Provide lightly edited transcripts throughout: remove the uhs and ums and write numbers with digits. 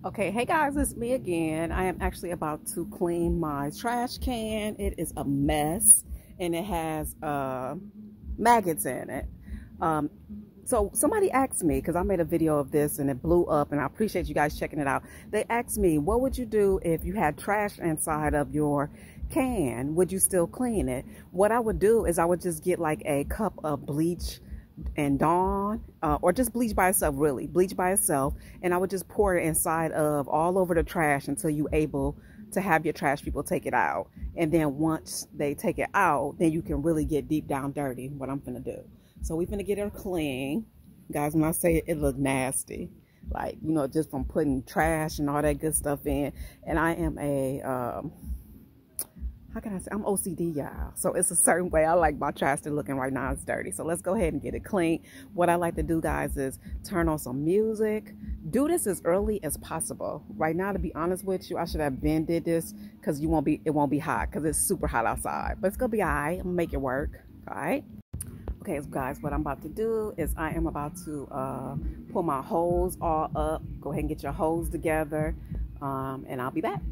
Okay, hey guys, it's me again. I am actually about to clean my trash can. It is a mess and it has maggots in it. Um, so somebody asked me, because I made a video of this and it blew up, and I appreciate you guys checking it out. They asked me, what would you do if you had trash inside of your can? Would you still clean it? What I would do is I would just get like a cup of bleach and Dawn, or just bleach by itself, really bleach by itself, and I would just pour it inside of all over the trash until you able to have your trash people take it out. And then once they take it out, then you can really get deep down dirty, what I'm gonna do. So we're gonna get her clean, guys. When I say it look nasty, like, you know, just from putting trash and all that good stuff in. And I am a how can I say, I'm OCD, y'all. So it's a certain way I like my trash to looking. Right now it's dirty. So let's go ahead and get it clean. What I like to do, guys, is turn on some music. Do this as early as possible. Right now, to be honest with you, I should have been did this because it won't be hot, because it's super hot outside. But it's gonna be all right. I'm gonna make it work. All right. Okay, guys, what I'm about to do is I am about to pull my hose all up. Go ahead and get your hose together, and I'll be back.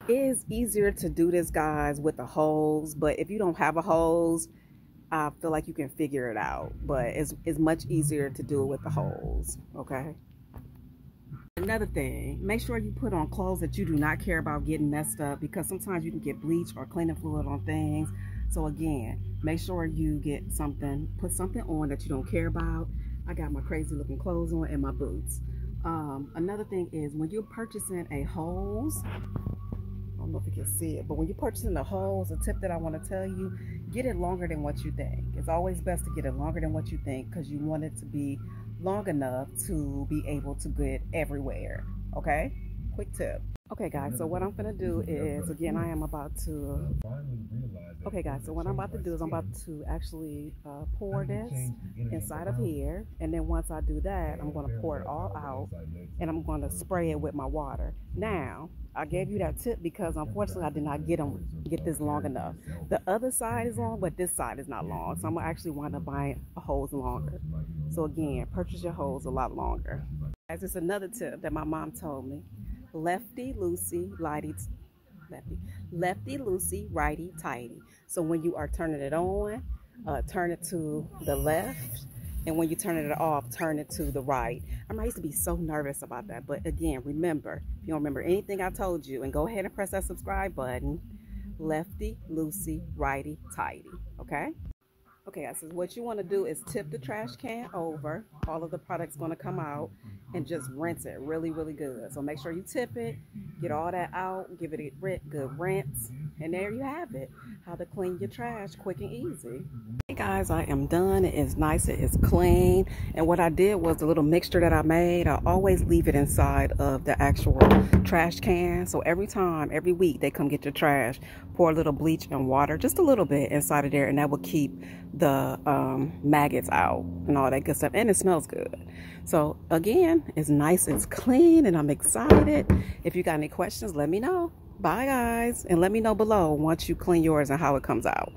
It is easier to do this, guys, with a hose, but if you don't have a hose, I feel like you can figure it out. But it's much easier to do it with the hose, okay? Another thing, make sure you put on clothes that you do not care about getting messed up, because sometimes you can get bleach or cleaning fluid on things. So again, make sure you get something, put something on that you don't care about. I got my crazy looking clothes on and my boots. Another thing is, when you're purchasing a hose, I don't know if you can see it, but when you're purchasing the hose, a tip that I want to tell you, get it longer than what you think. It's always best to get it longer than what you think, because you want it to be long enough to be able to get everywhere. Okay, quick tip. Okay, guys, so what I'm gonna do is, again, I am about to, okay guys, so what I'm about to do is I'm about to actually pour this inside of here, and then once I do that, I'm gonna pour it all out, and I'm gonna spray it with my water. Now, I gave you that tip because unfortunately I did not get this long enough. The other side is long, but this side is not long, so I'm gonna actually wind up buying a hose longer. So again, purchase your hose a lot longer. Guys, it's another tip that my mom told me. Lefty loosey, righty tighty. So when you are turning it on, turn it to the left, and when you're turning it off, turn it to the right. I used to be so nervous about that, but again, remember, if you don't remember anything I told you, and go ahead and press that subscribe button. Lefty loosey, righty tighty. Okay. Okay, guys, so what you want to do is tip the trash can over. All of the product's going to come out, and just rinse it really, really good. So make sure you tip it, get all that out, give it a good rinse, and there you have it. How to clean your trash quick and easy. Hey guys, I am done. It is nice, it is clean. And what I did was the little mixture that I made, I always leave it inside of the actual trash can. So every week they come get your trash, pour a little bleach and water, just a little bit inside of there, and that will keep the maggots out and all that good stuff. And it smells good. So again, it's nice, it's clean, and I'm excited. If you got any questions, let me know. Bye guys, and let me know below once you clean yours and how it comes out.